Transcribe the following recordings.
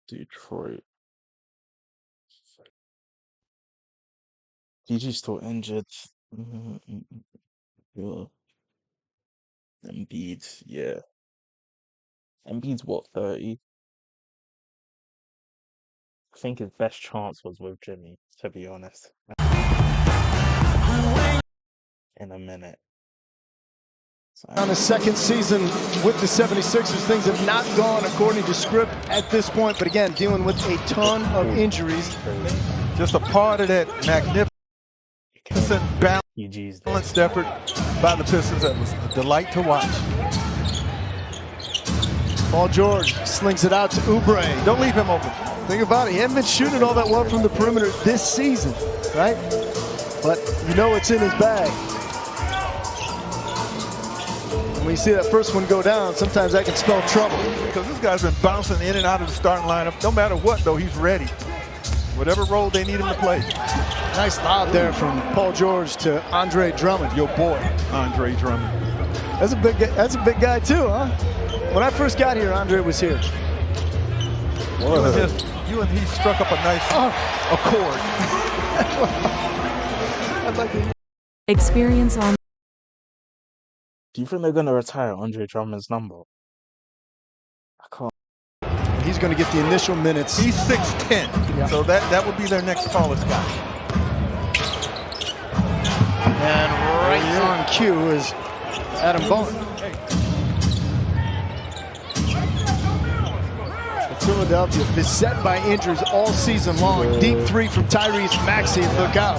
Detroit. DG's still injured. Yeah. Embiid, yeah. Embiid's what, 30? I think his best chance was with Jimmy, to be honest. In a minute. On his second season with the 76ers, things have not gone according to script at this point, but again, dealing with a ton of injuries. Just a part of that magnificent balanced effort by the Pistons that was a delight to watch. Paul George slings it out to Oubre. Don't leave him open. Think about it, he hasn't been shooting all that well from the perimeter this season, right? But you know it's in his bag. When you see that first one go down, sometimes that can spell trouble. Because this guy's been bouncing in and out of the starting lineup. No matter what, though, he's ready. Whatever role they need him to play. Nice lob there from Paul George to Andre Drummond. Your boy, Andre Drummond. That's a big guy too, huh? When I first got here, Andre was here. You and he struck up a nice accord. I'd like to... Experience on. Do you think they're gonna retire Andre Drummond's number? I can't. He's gonna get the initial minutes. He's 6'10", so that would be their next tallest guy. And right on cue is Adam Bowen. Philadelphia beset by injuries all season long. Deep three from Tyrese Maxey. Look out.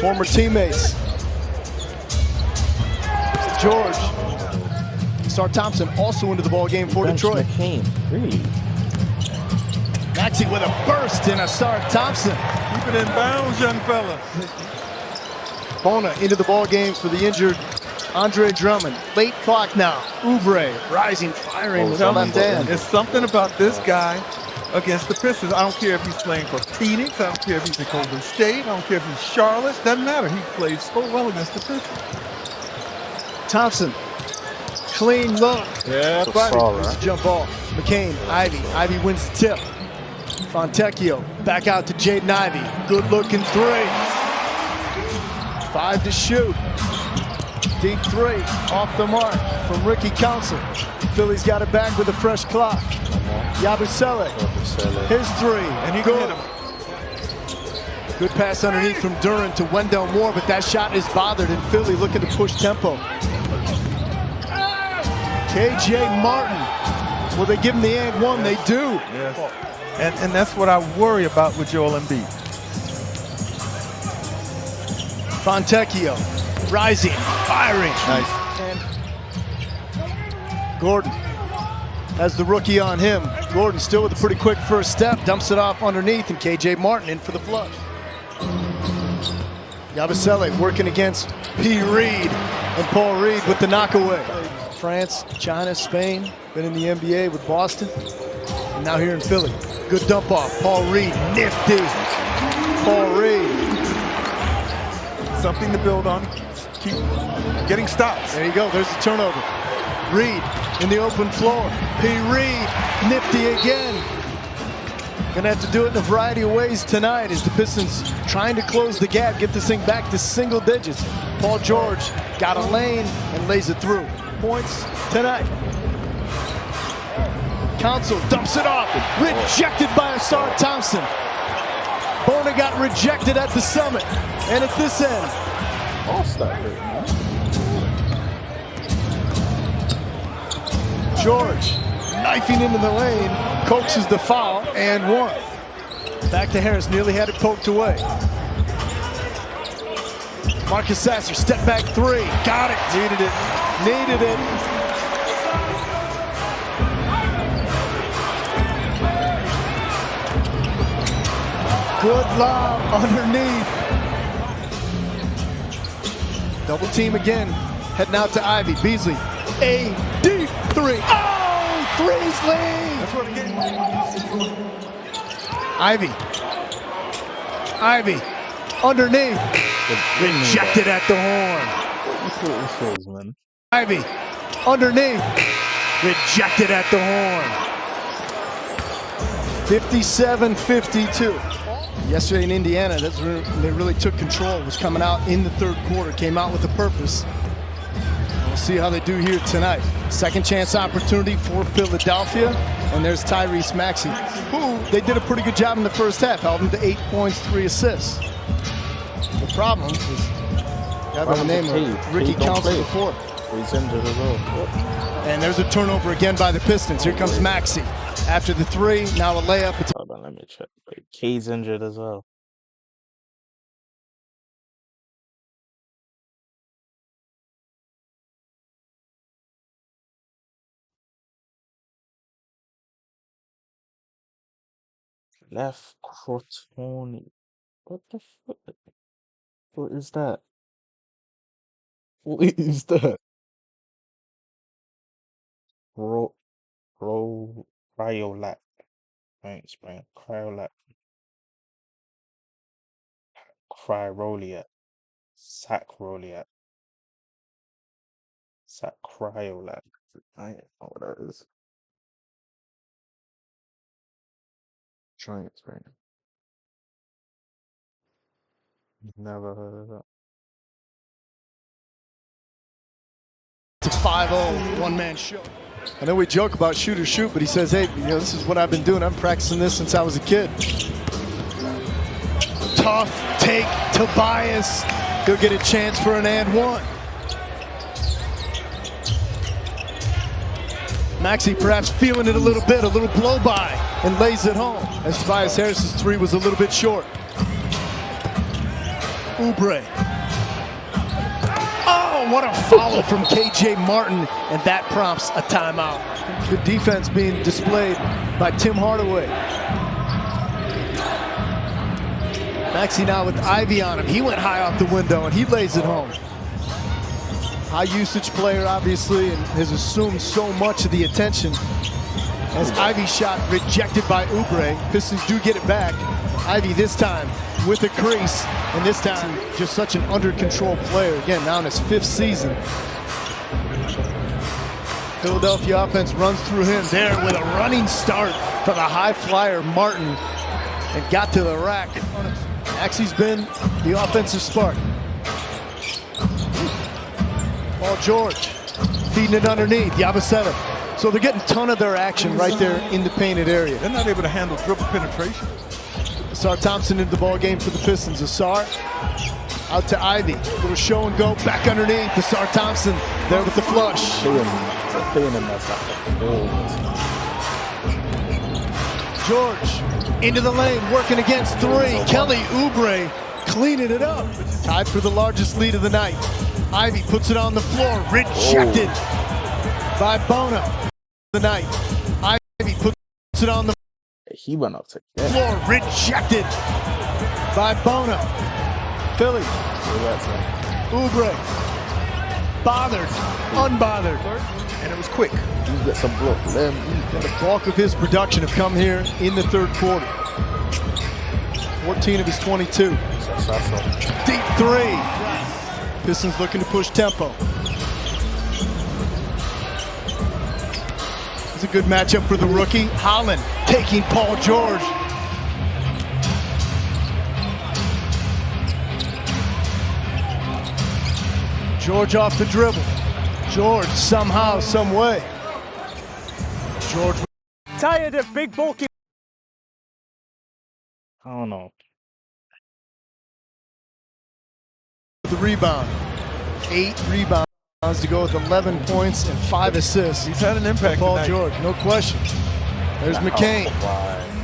Former teammates. George. Sar Thompson also into the ball game for Detroit. Maxey with a burst and a Sar Thompson. Keep it in bounds, young fella. Bona into the ball game for the injured Andre Drummond. Late clock now. Oubre rising, firing with the left hand. There's something about this guy against the Pistons. I don't care if he's playing for Phoenix. I don't care if he's in Golden State. I don't care if he's Charlotte. Doesn't matter. He plays so well against the Pistons. Thompson. Clean look. Yeah, right? Jump ball. McCain, Ivy. Ivy wins the tip. Fontecchio back out to Jaden Ivey. Good looking three. 5 to shoot. Deep three off the mark from Ricky Council. Philly's got it back with a fresh clock. Yabusele, his three. And he can hit him. Good pass underneath from Duran to Wendell Moore, but that shot is bothered, and Philly looking to push tempo. KJ Martin. Will they give him the and one? They do. Yes. And that's what I worry about with Joel Embiid. Fontecchio. Rising, firing. Nice. And Gordon has the rookie on him. Gordon still with a pretty quick first step, dumps it off underneath, and KJ Martin in for the flush. Yabusele working against P. Reed, and Paul Reed with the knockaway. France, China, Spain, been in the NBA with Boston, and now here in Philly. Good dump off, Paul Reed, nifty. Paul Reed. Something to build on. Keep getting stops. There you go. There's the turnover. Reed in the open floor. P. Reed, nifty again. Gonna have to do it in a variety of ways tonight as the Pistons trying to close the gap, get this thing back to single digits. Paul George got a lane and lays it through. Points tonight. Council dumps it off. Rejected by Asar Thompson. Bona got rejected at the summit. And at this end, George knifing into the lane, coaxes the foul, and one. Back to Harris, nearly had it poked away. Marcus Sasser, step back three, got it. Needed it. Good lob underneath. Double team again, heading out to Ivy. Beasley, a deep three. Oh, three's lead. That's what it gets. Ivy, underneath. Rejected at the horn. That's what it feels, man. Ivy, underneath. Rejected at the horn. 57-52. Yesterday in Indiana, that's when they really took control. Was coming out in the third quarter, came out with a purpose. We'll see how they do here tonight. Second chance opportunity for Philadelphia. And there's Tyrese Maxey, who they did a pretty good job in the first half, held him to 8 points, 3 assists. The problem is, guy by the name of Ricky counts before. He's injured as well. And there's a turnover again by the Pistons. Here comes Maxey. After the three, now a layup. It's Hold on, let me check. Wait, K's injured as well. Left Crotoni. What the fuck? What is that? What is that? Cryolap. Thanks, man. Cryolap. Cryroliat. Sacroliat. Sacryolap. I don't know what that is. Thanks, man. Never heard of that. a 5-0 one-man show. I know we joke about shoot or shoot, but he says, hey, this is what I've been doing. I'm practicing this since I was a kid. Tough take, Tobias. He'll get a chance for an and one. Maxey perhaps feeling it a little bit, a little blow by, and lays it home. As Tobias Harris's three was a little bit short. Oubre. Oh, what a follow from KJ Martin, and that prompts a timeout. Good defense being displayed by Tim Hardaway. Maxey now with Ivy on him. He went high off the window, and he lays it home. High usage player, obviously, and has assumed so much of the attention. As Ivy shot rejected by Oubre. Pistons do get it back. Ivy this time with a crease, and this time just such an under control player. Again, now in his 5th season. Philadelphia offense runs through him there with a running start for the high flyer Martin, and got to the rack. Maxey's been the offensive spark. Paul George feeding it underneath, Yabusele. So they're getting a ton of their action right there in the painted area. They're not able to handle dribble penetration. Asar Thompson into the ball game for the Pistons. Asar out to Ivy. Little show and go back underneath. Asar Thompson there with the flush. George into the lane, working against three. Kelly Oubre cleaning it up. Tied for the largest lead of the night. Ivy puts it on the floor, rejected by Bona. The night. Ivy puts it on the He went up to floor, rejected by Bona. Philly. Oubre. Bothered, unbothered. And it was quick. You get some block. And the bulk of his production have come here in the third quarter. 14 of his 22. Deep three. Pistons looking to push tempo. It's a good matchup for the rookie. Holland taking Paul George. George off the dribble. George somehow, some way. George. Tired of big bulky. I don't know. The rebound. 8 rebounds to go with 11 points and 5 assists. He's had an impact Paul tonight. George, no question. There's McCain.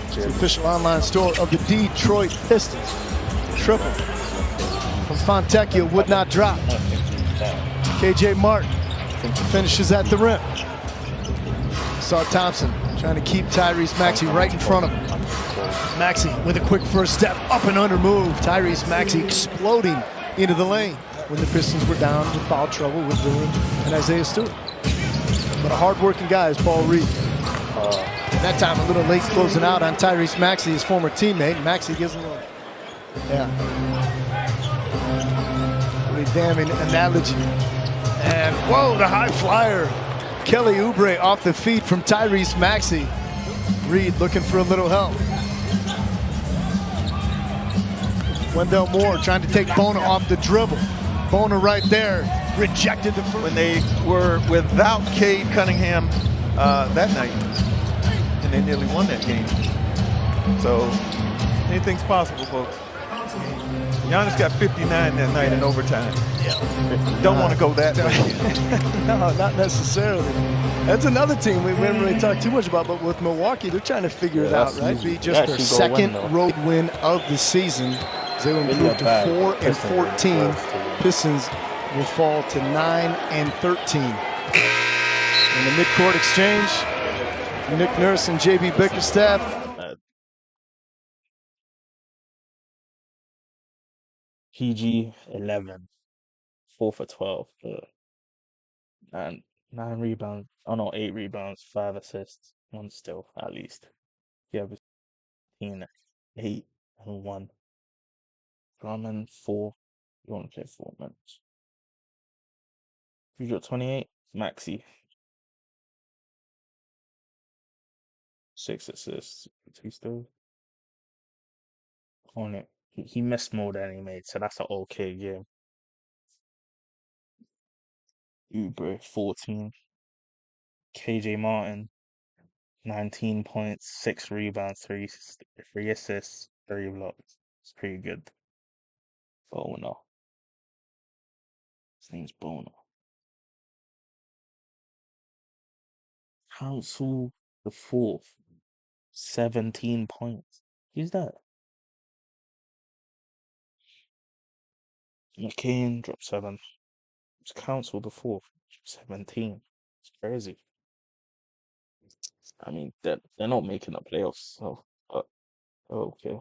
It's the official online store of the Detroit Pistons. Triple from Fontecchio would not drop. KJ Martin finishes at the rim. Asar Thompson trying to keep Tyrese Maxey right in front of him. Maxey with a quick first step, up and under move. Tyrese Maxey exploding into the lane when the Pistons were down with foul trouble with Boone and Isaiah Stewart. But a hard-working guy is Paul Reed. And that time a little late closing out on Tyrese Maxey, his former teammate. Maxey gives him a pretty damning analogy. And whoa, the high flyer Kelly Oubre off the feet from Tyrese Maxey. Reed looking for a little help. Wendell Moore trying to take Bona off the dribble. Bona right there, rejected the first. When they were without Cade Cunningham that night, and they nearly won that game. So anything's possible, folks. Giannis got 59 that night in overtime. Yeah. Don't want to go that way. No, not necessarily. That's another team we haven't really talked too much about, but with Milwaukee, they're trying to figure it out, right? Be just their second road win of the season. They will improve to 4 and 14. Pistons will fall to 9 and 13. In the midcourt exchange, Nick Nurse and JB Bickerstaff. PG 11, 4 for 12, and 9 rebounds. Oh no, 8 rebounds, 5 assists, 1 steal at least. Yeah, 8 and 1. Drummond 4. You want to play 4 minutes? You got 28. Maxi 6 assists, 2 steals. On it. He missed more than he made, so that's an okay game. Oubre 14. KJ Martin 19 points, 6 rebounds, 3 assists, 3 blocks. It's pretty good. Bona. His name's Bona. Council the 4th. 17 points. Who's that? McCain dropped 7. It's Council the 4th. 17. It's crazy. I mean, they're not making the playoffs, so but okay.